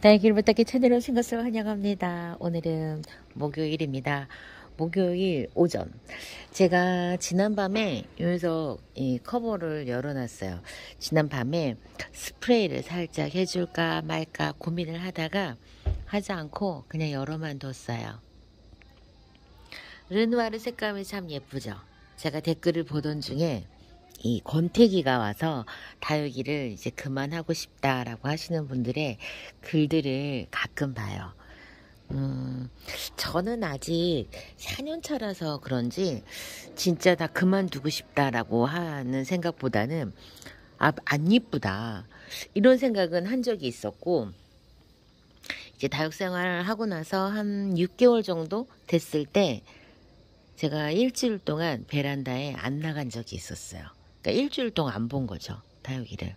다이길 부탁해 채널에 오신 것을 환영합니다. 오늘은 목요일입니다. 목요일 오전. 제가 지난밤에 여기서 이 커버를 열어놨어요. 지난밤에 스프레이를 살짝 해줄까 말까 고민을 하다가 하지 않고 그냥 열어만 뒀어요. 르누아르 색감이 참 예쁘죠. 제가 댓글을 보던 중에 이 권태기가 와서 다육이를 이제 그만하고 싶다라고 하시는 분들의 글들을 가끔 봐요. 저는 아직 4년차라서 그런지 진짜 다 그만두고 싶다라고 하는 생각보다는 안 이쁘다 이런 생각은 한 적이 있었고, 이제 다육 생활을 하고 나서 한 6개월 정도 됐을 때 제가 일주일 동안 베란다에 안 나간 적이 있었어요. 그러니까 일주일 동안 안 본 거죠, 다육이를.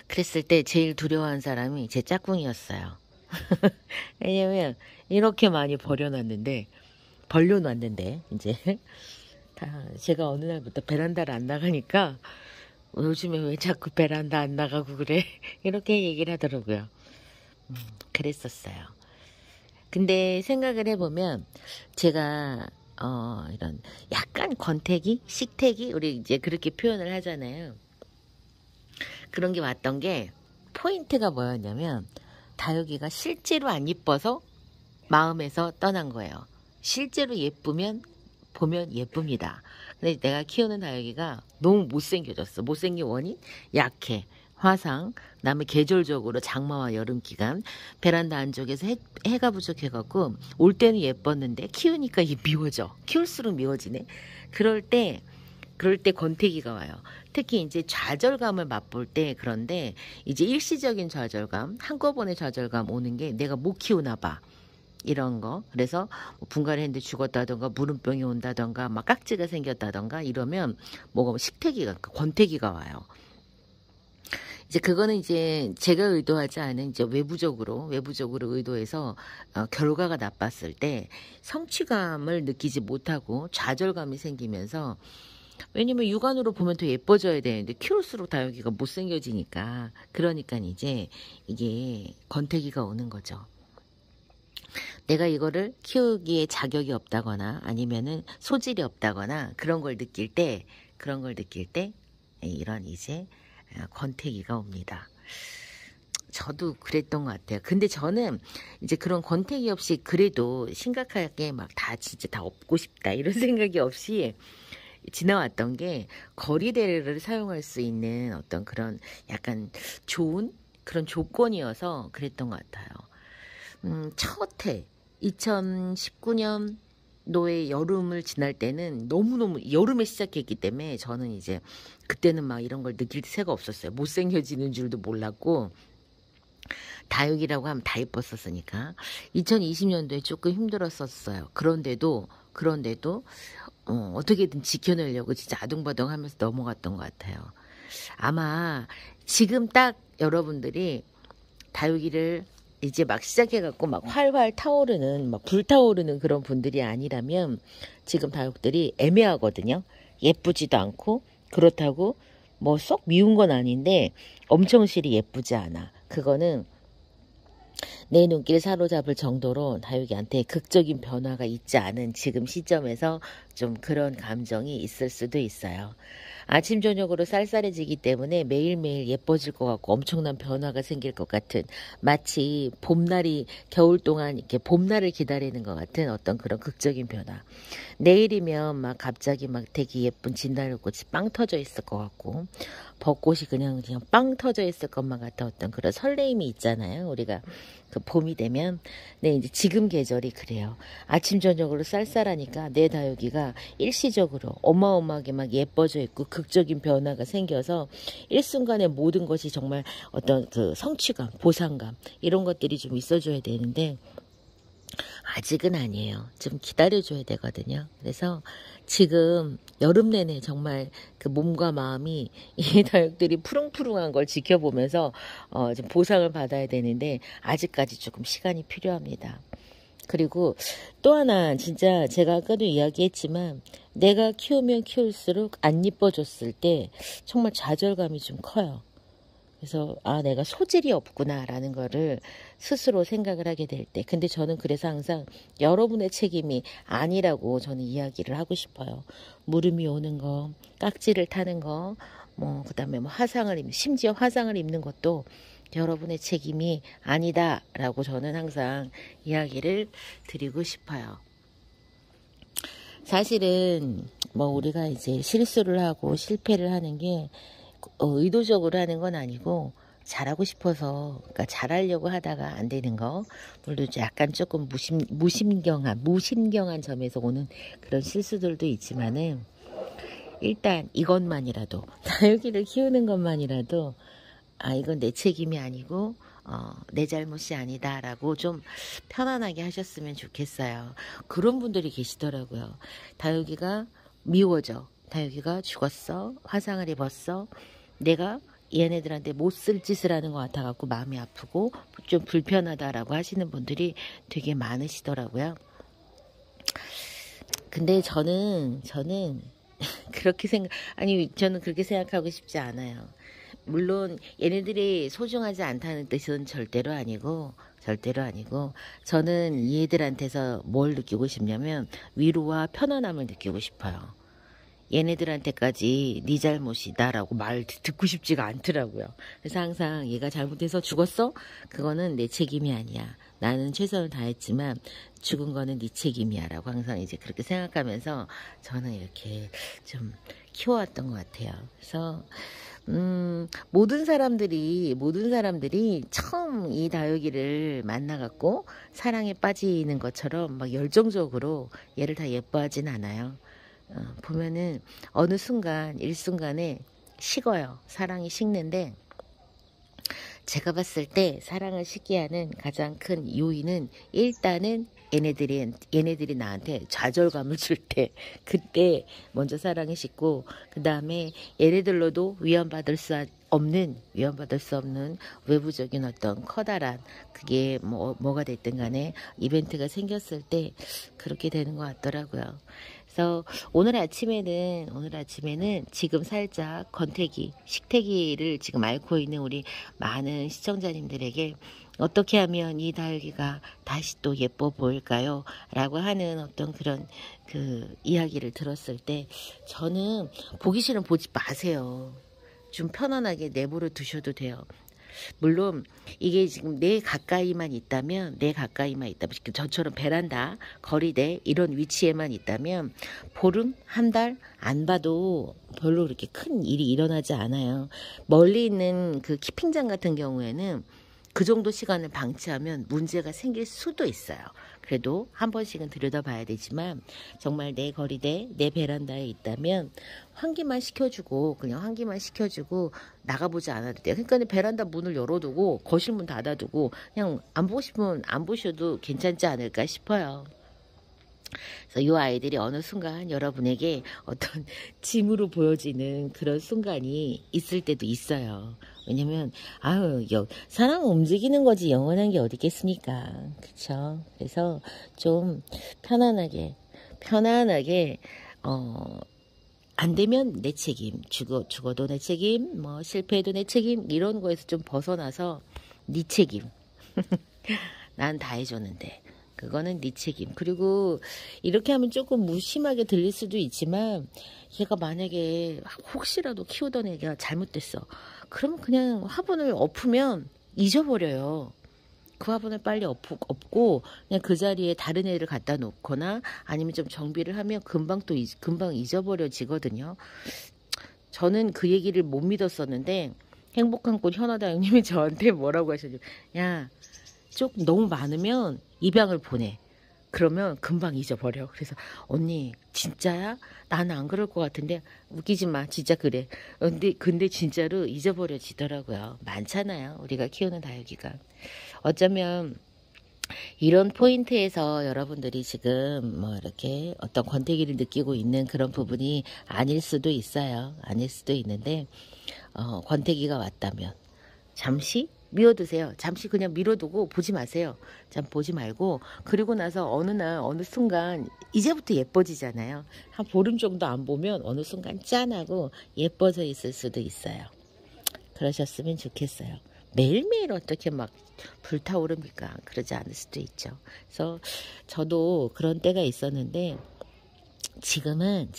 그랬을 때 제일 두려워한 사람이 제 짝꿍이었어요. 왜냐면 이렇게 많이 벌려놨는데 이제 제가 어느 날부터 베란다를 안 나가니까 요즘에 왜 자꾸 베란다 안 나가고 그래? 이렇게 얘기를 하더라고요. 그랬었어요. 근데 생각을 해보면 제가 이런 약간 권태기, 식태기, 우리 이제 그렇게 표현을 하잖아요. 그런 게 왔던 게 포인트가 뭐였냐면 다육이가 실제로 안 이뻐서 마음에서 떠난 거예요. 실제로 예쁘면 보면 예쁩니다. 근데 내가 키우는 다육이가 너무 못생겨졌어. 못생긴 원인? 약해. 화상, 그다음에 계절적으로 장마와 여름 기간, 베란다 안쪽에서 해가 부족해갖고 올 때는 예뻤는데 키우니까 미워져. 키울수록 미워지네. 그럴 때 권태기가 와요. 특히 이제 좌절감을 맛볼 때. 그런데 이제 일시적인 좌절감, 한꺼번에 좌절감 오는 게 내가 못 키우나 봐. 이런 거. 그래서 분갈이 했는데 죽었다던가 물음병이 온다던가 막 깍지가 생겼다던가 이러면 뭐가 식태기가, 권태기가 와요. 이제 그거는 이제 제가 의도하지 않은 이제 외부적으로 의도해서 결과가 나빴을 때 성취감을 느끼지 못하고 좌절감이 생기면서, 왜냐면 육안으로 보면 더 예뻐져야 되는데 키울수록 다육이가 못생겨지니까, 그러니까 이제 이게 권태기가 오는 거죠. 내가 이거를 키우기에 자격이 없다거나 아니면은 소질이 없다거나 그런 걸 느낄 때 이런 이제 권태기가 옵니다. 저도 그랬던 것 같아요. 근데 저는 이제 그런 권태기 없이 그래도 심각하게 막 진짜 다 없고 싶다 이런 생각이 없이 지나왔던 게, 거리대를 사용할 수 있는 어떤 그런 약간 좋은 그런 조건이어서 그랬던 것 같아요. 첫 해 2019년 노의 여름을 지날 때는 너무너무 여름에 시작했기 때문에 저는 이제 그때는 막 이런 걸 느낄 새가 없었어요. 못생겨지는 줄도 몰랐고, 다육이라고 하면 다 예뻤었으니까. 2020년도에 조금 힘들었었어요. 그런데도 어떻게든 지켜내려고 진짜 아둥바둥 하면서 넘어갔던 것 같아요. 아마 지금 딱 여러분들이 다육이를 이제 막 시작해갖고 막 활활 타오르는, 막 불타오르는 그런 분들이 아니라면 지금 다육들이 애매하거든요. 예쁘지도 않고, 그렇다고 뭐 쏙 미운 건 아닌데 엄청 실이 예쁘지 않아. 그거는 내 눈길 사로잡을 정도로 다육이한테 극적인 변화가 있지 않은 지금 시점에서 좀 그런 감정이 있을 수도 있어요. 아침 저녁으로 쌀쌀해지기 때문에 매일매일 예뻐질 것 같고 엄청난 변화가 생길 것 같은, 마치 봄날이 겨울 동안 이렇게 봄날을 기다리는 것 같은 어떤 그런 극적인 변화. 내일이면 막 갑자기 막 되게 예쁜 진달래꽃이 빵 터져 있을 것 같고, 벚꽃이 그냥 빵 터져 있을 것만 같은 어떤 그런 설레임이 있잖아요. 우리가 그 봄이 되면. 네, 이제 지금 계절이 그래요. 아침 저녁으로 쌀쌀하니까 내 다육이가 일시적으로 어마어마하게 막 예뻐져 있고 극적인 변화가 생겨서 일순간에 모든 것이 정말 어떤 그 성취감, 보상감 이런 것들이 좀 있어줘야 되는데 아직은 아니에요. 좀 기다려줘야 되거든요. 그래서 지금 여름 내내 정말 그 몸과 마음이 이 다육들이 푸릉푸릉한 걸 지켜보면서 좀 보상을 받아야 되는데 아직까지 조금 시간이 필요합니다. 그리고 또 하나, 진짜 제가 아까도 이야기했지만 내가 키우면 키울수록 안 이뻐졌을 때 정말 좌절감이 좀 커요. 그래서 아 내가 소질이 없구나라는 거를 스스로 생각을 하게 될 때 근데 저는 그래서 항상 여러분의 책임이 아니라고 저는 이야기를 하고 싶어요. 물음이 오는 거, 깍지를 타는 거, 뭐 그다음에 뭐 심지어 화상을 입는 것도 여러분의 책임이 아니다라고 저는 항상 이야기를 드리고 싶어요. 사실은 뭐 우리가 이제 실수를 하고 실패를 하는 게 의도적으로 하는 건 아니고 잘하고 싶어서 그러니까 잘하려고 하다가 안 되는 거 물론 약간 조금 무심경한 점에서 오는 그런 실수들도 있지만은 일단 이것만이라도 다육이를 키우는 것만이라도 아 이건 내 책임이 아니고 내 잘못이 아니다라고 좀 편안하게 하셨으면 좋겠어요. 그런 분들이 계시더라고요. 다육이가 미워져. 다육이가 죽었어. 화상을 입었어. 내가 얘네들한테 못 쓸 짓을 하는 것 같아갖고 마음이 아프고 좀 불편하다라고 하시는 분들이 되게 많으시더라고요. 근데 저는 그렇게 저는 그렇게 생각하고 싶지 않아요. 물론 얘네들이 소중하지 않다는 뜻은 절대로 아니고 저는 얘들한테서 뭘 느끼고 싶냐면 위로와 편안함을 느끼고 싶어요. 얘네들한테까지 네 잘못이다라고 말 듣고 싶지가 않더라고요. 그래서 항상 얘가 잘못해서 죽었어? 그거는 내 책임이 아니야. 나는 최선을 다했지만 죽은 거는 네 책임이야 라고 항상 이제 그렇게 생각하면서 저는 이렇게 좀 키워왔던 것 같아요. 그래서 모든 사람들이 처음 이 다육이를 만나갖고 사랑에 빠지는 것처럼 막 열정적으로 얘를 다 예뻐하진 않아요. 보면은 어느 순간 일순간에 식어요. 사랑이 식는데 제가 봤을 때 사랑을 식게 하는 가장 큰 요인은 일단은 얘네들이 나한테 좌절감을 줄 때 그때 먼저 사랑이 식고 그 다음에 얘네들로도 위안받을 수 없는 외부적인 어떤 커다란 그게 뭐가 됐든 간에 이벤트가 생겼을 때 그렇게 되는 것 같더라고요. 그래서 오늘 아침에는 지금 살짝 식태기를 지금 앓고 있는 우리 많은 시청자님들에게 어떻게 하면 이 다육이가 다시 또 예뻐 보일까요? 라고 하는 어떤 그런 그 이야기를 들었을 때 저는 보기 싫으면 보지 마세요. 좀 편안하게 내버려 두셔도 돼요. 물론 이게 지금 내 가까이만 있다면 저처럼 베란다, 거리대 이런 위치에만 있다면 보름, 한 달 안 봐도 별로 그렇게 큰 일이 일어나지 않아요. 멀리 있는 그 키핑장 같은 경우에는 그 정도 시간을 방치하면 문제가 생길 수도 있어요. 그래도 한 번씩은 들여다봐야 되지만 정말 내 거리대, 내 베란다에 있다면 환기만 시켜주고 나가보지 않아도 돼요. 그러니까 베란다 문을 열어두고 거실 문 닫아두고 그냥 안 보고 싶으면 안 보셔도 괜찮지 않을까 싶어요. 그래서 이 아이들이 어느 순간 여러분에게 어떤 짐으로 보여지는 그런 순간이 있을 때도 있어요. 왜냐면 사람은 움직이는 거지 영원한 게 어디 있겠습니까? 그쵸? 그래서 좀 편안하게 안 되면 내 책임, 죽어도 내 책임, 뭐 실패해도 내 책임 이런 거에서 좀 벗어나서 네 책임. 난 다 해줬는데 그거는 네 책임. 그리고 이렇게 하면 조금 무심하게 들릴 수도 있지만 얘가 만약에 혹시라도 키우던 애가 잘못됐어. 그러면 그냥 화분을 엎으면 잊어버려요. 그 화분을 빨리 엎고 그냥 그 자리에 다른 애를 갖다 놓거나 아니면 좀 정비를 하면 금방 잊어버려지거든요. 저는 그 얘기를 못 믿었었는데 행복한 꽃 현아다육님이 저한테 뭐라고 하셨죠? 야, 조금 너무 많으면 입양을 보내. 그러면 금방 잊어버려. 그래서 언니 진짜야? 나는 안 그럴 것 같은데 웃기지 마. 진짜 그래. 근데 진짜로 잊어버려지더라고요. 많잖아요. 우리가 키우는 다육이가. 어쩌면 이런 포인트에서 여러분들이 지금 뭐 이렇게 어떤 권태기를 느끼고 있는 그런 부분이 아닐 수도 있어요. 아닐 수도 있는데 권태기가 왔다면 잠시 미워두세요. 잠시 그냥 미뤄두고 보지 마세요. 보지 말고 그리고 나서 어느 순간 이제부터 예뻐지잖아요. 한 보름 정도 안 보면 어느 순간 짠하고 예뻐져 있을 수도 있어요. 그러셨으면 좋겠어요. 매일매일 어떻게 막 불타오릅니까? 그러지 않을 수도 있죠. 그래서 저도 그런 때가 있었는데 지금은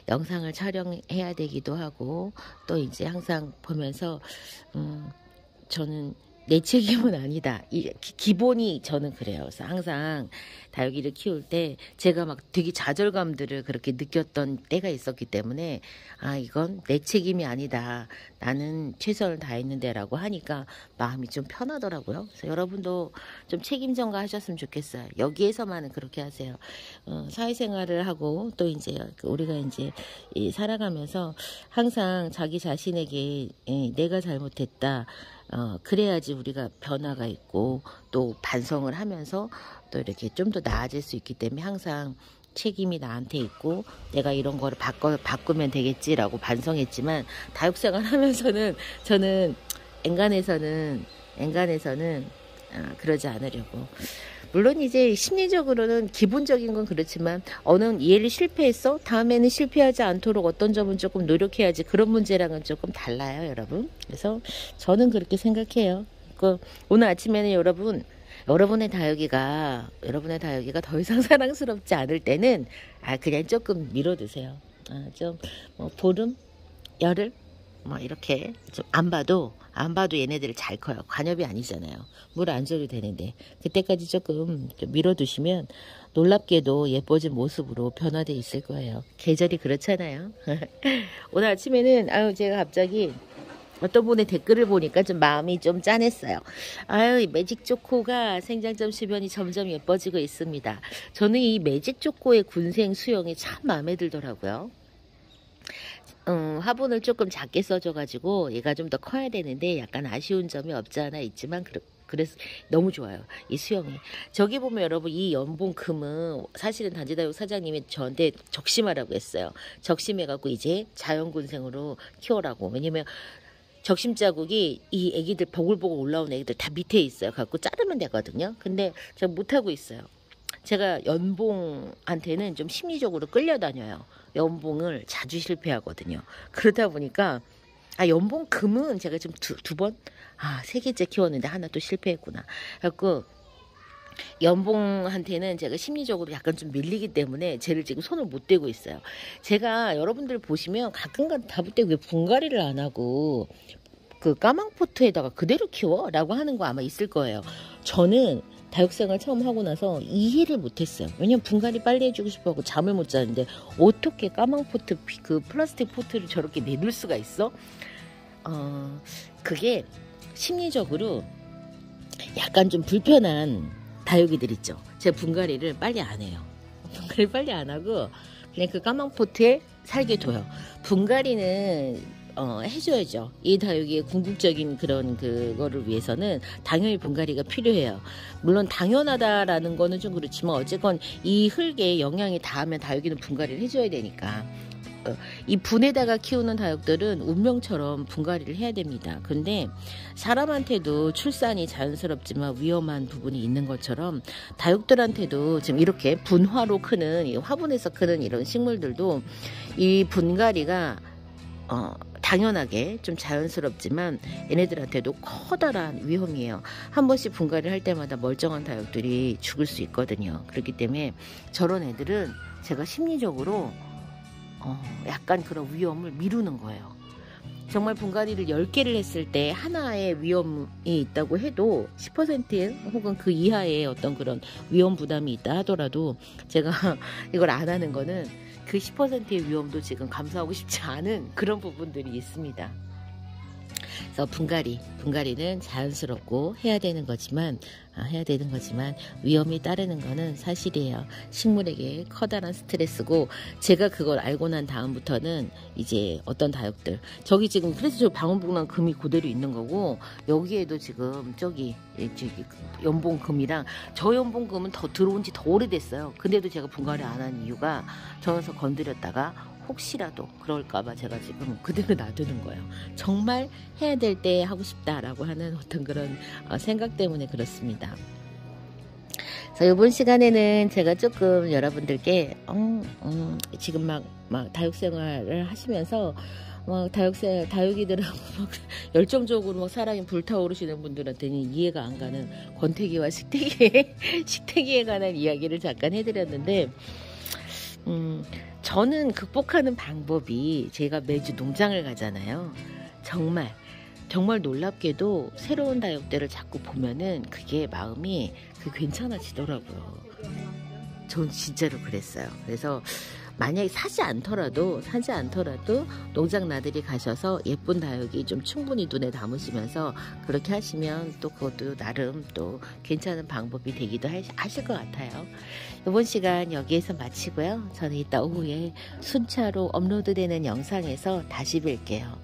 영상을 촬영해야 되기도 하고 또 이제 항상 보면서 저는 내 책임은 아니다. 기본이 저는 그래요. 그래서 항상 다육이를 키울 때 제가 막 되게 좌절감들을 그렇게 느꼈던 때가 있었기 때문에 아 이건 내 책임이 아니다. 나는 최선을 다했는데 라고 하니까 마음이 좀 편하더라고요. 그래서 여러분도 좀 책임 전가하셨으면 좋겠어요. 여기에서만은 그렇게 하세요. 사회생활을 하고 또 이제 우리가 이제 살아가면서 항상 자기 자신에게 내가 잘못했다. 그래야지 우리가 변화가 있고 또 반성을 하면서 또 이렇게 좀 더 나아질 수 있기 때문에 항상 책임이 나한테 있고 내가 이런 거를 바꾸면 되겠지라고 반성했지만 다육생활 하면서는 저는 엔간해서는 그러지 않으려고. 물론 이제 심리적으로는 기본적인 건 그렇지만 어느 얘를 실패했어? 다음에는 실패하지 않도록 어떤 점은 조금 노력해야지. 그런 문제랑은 조금 달라요, 여러분. 그래서 저는 그렇게 생각해요. 오늘 아침에는 여러분의 다육이가 더 이상 사랑스럽지 않을 때는 그냥 조금 밀어두세요. 좀 보름, 열흘 이렇게 좀 안 봐도 얘네들이 잘 커요. 관엽이 아니잖아요. 물 안 줘도 되는데 그때까지 조금 밀어두시면 놀랍게도 예뻐진 모습으로 변화돼 있을 거예요. 계절이 그렇잖아요. 오늘 아침에는 제가 갑자기 어떤 분의 댓글을 보니까 좀 마음이 좀 짠했어요. 매직 초코가 생장점 주변이 점점 예뻐지고 있습니다. 저는 이 매직 초코의 군생 수영이 참 마음에 들더라고요. 화분을 조금 작게 써줘가지고 얘가 좀 더 커야 되는데 약간 아쉬운 점이 없지 않아 있지만 그래서 너무 좋아요. 이 수영이. 저기 보면 여러분 이 연봉금은 사실은 단지다육 사장님이 저한테 적심하라고 했어요. 적심해갖고 이제 자연군생으로 키워라고. 왜냐면 적심 자국이 이 애기들 보글보글 올라온 애기들 다 밑에 있어요. 갖고 자르면 되거든요. 근데 제가 못하고 있어요. 제가 연봉한테는 좀 심리적으로 끌려다녀요. 연봉을 자주 실패하거든요. 그러다 보니까 연봉금은 제가 지금 두 번? 3개째 키웠는데 하나 또 실패했구나. 그래갖고 연봉한테는 제가 심리적으로 약간 좀 밀리기 때문에 쟤를 지금 손을 못 대고 있어요. 제가 여러분들 보시면 가끔가다 다볼 때 왜 분갈이를 안 하고 그 까망포트에다가 그대로 키워? 라고 하는 거 아마 있을 거예요. 저는 다육생활 처음 하고 나서 이해를 못했어요. 왜냐면 분갈이 빨리 해주고 싶어하고 잠을 못 자는데 어떻게 까망포트 그 플라스틱 포트를 저렇게 내둘 수가 있어? 그게 심리적으로 약간 좀 불편한 다육이들 있죠. 제가 분갈이를 빨리 안 해요. 분갈이 빨리 안 하고 그냥 그 까망포트에 살게 둬요. 분갈이는 해줘야죠. 이 다육이의 궁극적인 그런 그거를 위해서는 당연히 분갈이가 필요해요. 물론 당연하다라는 거는 좀 그렇지만 어쨌건 이 흙에 영양이 닿으면 다육이는 분갈이를 해줘야 되니까. 이 분에다가 키우는 다육들은 운명처럼 분갈이를 해야 됩니다. 근데 사람한테도 출산이 자연스럽지만 위험한 부분이 있는 것처럼 다육들한테도 지금 이렇게 분화로 크는 이 화분에서 크는 이런 식물들도 이 분갈이가 당연하게 좀 자연스럽지만 얘네들한테도 커다란 위험이에요. 한 번씩 분갈이를 할 때마다 멀쩡한 다육들이 죽을 수 있거든요. 그렇기 때문에 저런 애들은 제가 심리적으로 약간 그런 위험을 미루는 거예요. 정말 분갈이를 10개를 했을 때 하나의 위험이 있다고 해도 10% 혹은 그 이하의 어떤 그런 위험 부담이 있다 하더라도 제가 이걸 안 하는 거는 그 10%의 위험도 지금 감수하고 싶지 않은 그런 부분들이 있습니다. 그래서 분갈이는 자연스럽고 해야 되는 거지만 위험이 따르는 거는 사실이에요. 식물에게 커다란 스트레스고 제가 그걸 알고 난 다음부터는 이제 어떤 다육들 저기 지금 그래서 저 방울복랑 금이 그대로 있는 거고 여기에도 지금 저기 연봉금이랑 저 연봉금은 더 들어온 지 더 오래됐어요. 근데도 제가 분갈이 안 한 이유가 저기서 건드렸다가 혹시라도 그럴까봐 제가 지금 그대로 놔두는 거예요. 정말 해야 될 때 하고 싶다라고 하는 어떤 그런 생각 때문에 그렇습니다. 그래서 이번 시간에는 제가 조금 여러분들께 지금 막 다육생활을 하시면서 막 다육이들하고 막 열정적으로 막 사랑이 불타오르시는 분들한테는 이해가 안 가는 권태기와 식태기에 관한 이야기를 잠깐 해드렸는데, 저는 극복하는 방법이, 제가 매주 농장을 가잖아요. 정말 놀랍게도 새로운 다육들을 자꾸 보면은 그게 마음이 괜찮아지더라고요. 전 진짜로 그랬어요. 그래서 만약에 사지 않더라도 농장 나들이 가셔서 예쁜 다육이 좀 충분히 눈에 담으시면서 그렇게 하시면 또 그것도 나름 또 괜찮은 방법이 되기도 하실 것 같아요. 이번 시간 여기에서 마치고요. 저는 이따 오후에 순차로 업로드되는 영상에서 다시 뵐게요.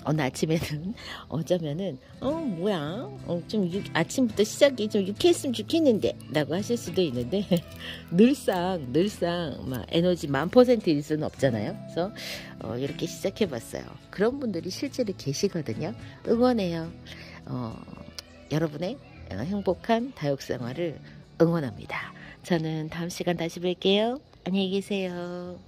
오늘 아침에는 어쩌면은 뭐야 좀 아침부터 시작이 좀 유쾌했으면 좋겠는데 라고 하실 수도 있는데 늘상 막 에너지 1000%일 수는 없잖아요. 그래서 이렇게 시작해봤어요. 그런 분들이 실제로 계시거든요. 응원해요. 여러분의 행복한 다육생활을 응원합니다. 저는 다음 시간 다시 뵐게요. 안녕히 계세요.